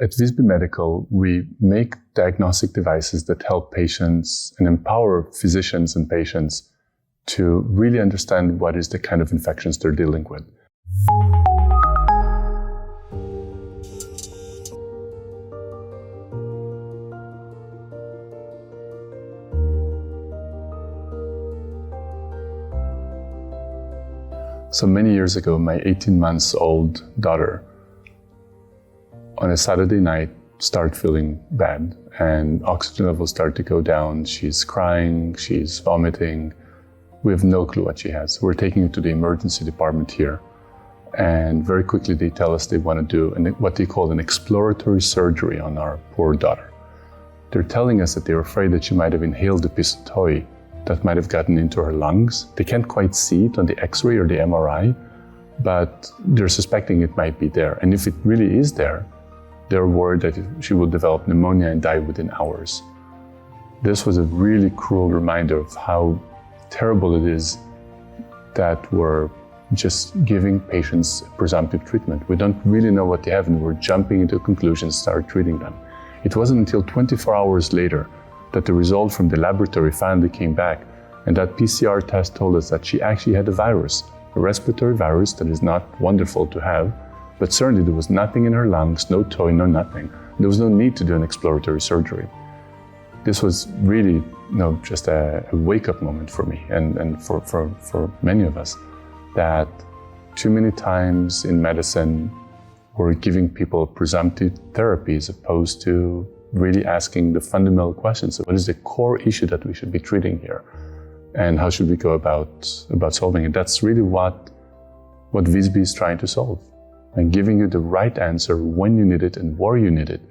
at Visby Medical, we make diagnostic devices that help patients and empower physicians and patients to really understand what is the kind of infections they're dealing with. So many years ago, my 18-month-old daughter, on a Saturday night, started feeling bad, and oxygen levels start to go down. She's crying, she's vomiting. We have no clue what she has. We're taking her to the emergency department here, and very quickly they tell us they want to do what they call an exploratory surgery on our poor daughter. They're telling us that they're afraid that she might have inhaled a piece of toy that might have gotten into her lungs. They can't quite see it on the X-ray or the MRI, but they're suspecting it might be there. And if it really is there, they're worried that she will develop pneumonia and die within hours. This was a really cruel reminder of how terrible it is that we're just giving patients presumptive treatment. We don't really know what they have, and we're jumping into conclusions, start treating them. It wasn't until 24 hours later that the result from the laboratory finally came back, and that PCR test told us that she actually had a virus, a respiratory virus that is not wonderful to have, but certainly there was nothing in her lungs, no toy, no nothing. There was no need to do an exploratory surgery. This was really just a wake-up moment for me and for many of us, that too many times in medicine we're giving people presumptive therapy as opposed to really asking the fundamental questions of what is the core issue that we should be treating here, and how should we go about solving it. That's really what Visby is trying to solve, and giving you the right answer when you need it and where you need it,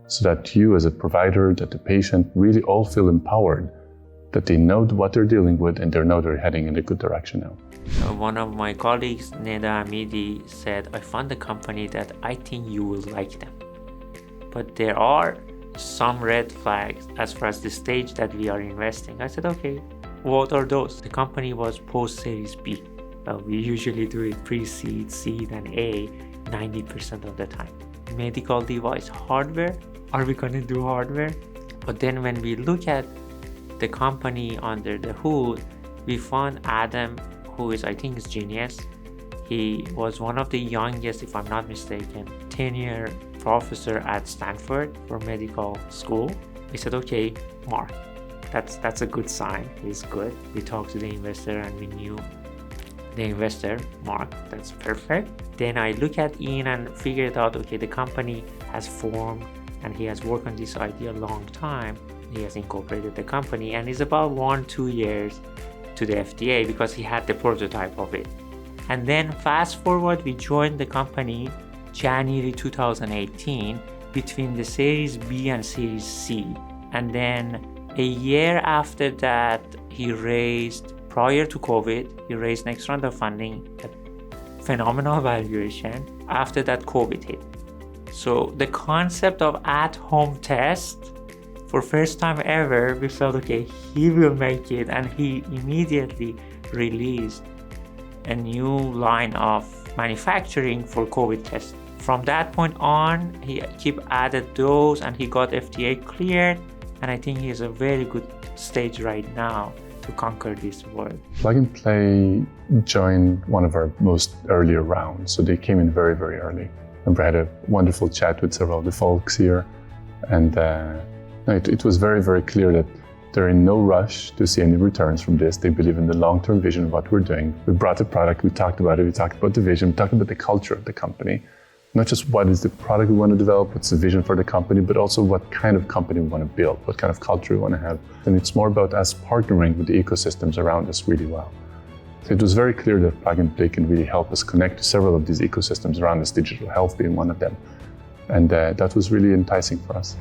so that you as a provider, that the patient really all feel empowered, that they know what they're dealing with and they know they're heading in a good direction now. One of my colleagues, Neda Amidi, said, I found a company that I think you will like them. But there are some red flags as far as the stage that we are investing. I said, okay, what are those? The company was post-Series B. We usually do it pre-seed, seed, and A 90% of the time. Medical device hardware, are we going to do hardware? But then when we look at the company under the hood, we found Adam, who is, I think, is genius. He was one of the youngest, if I'm not mistaken, 10-year professor at Stanford for medical school. We said, okay, Mark, that's a good sign. He's good. We talked to the investor and we knew the investor, Mark, that's perfect. Then I look at Ian and figured out, okay, the company has formed and he has worked on this idea a long time. He has incorporated the company and is about 1-2 years to the FDA because he had the prototype of it. And then fast forward, we joined the company January 2018 between the Series B and Series C. And then a year after that, he raised, prior to COVID, he raised next round of funding at phenomenal valuation. After that, COVID hit. So the concept of at-home test, for first time ever, we felt, okay, he will make it, and he immediately released a new line of manufacturing for COVID tests. From that point on, he keep added those and he got FDA cleared, and I think he is a very good stage right now to conquer this world. Plug and Play joined one of our most earlier rounds, so they came in very, very early. I had a wonderful chat with several of the folks here, and it was very, very clear that they're in no rush to see any returns from this. They believe in the long-term vision of what we're doing. We brought the product, we talked about it, we talked about the vision, we talked about the culture of the company. Not just what is the product we want to develop, what's the vision for the company, but also what kind of company we want to build, what kind of culture we want to have. And it's more about us partnering with the ecosystems around us really well. So it was very clear that Plug and Play can really help us connect to several of these ecosystems around us, digital health being one of them. And that was really enticing for us.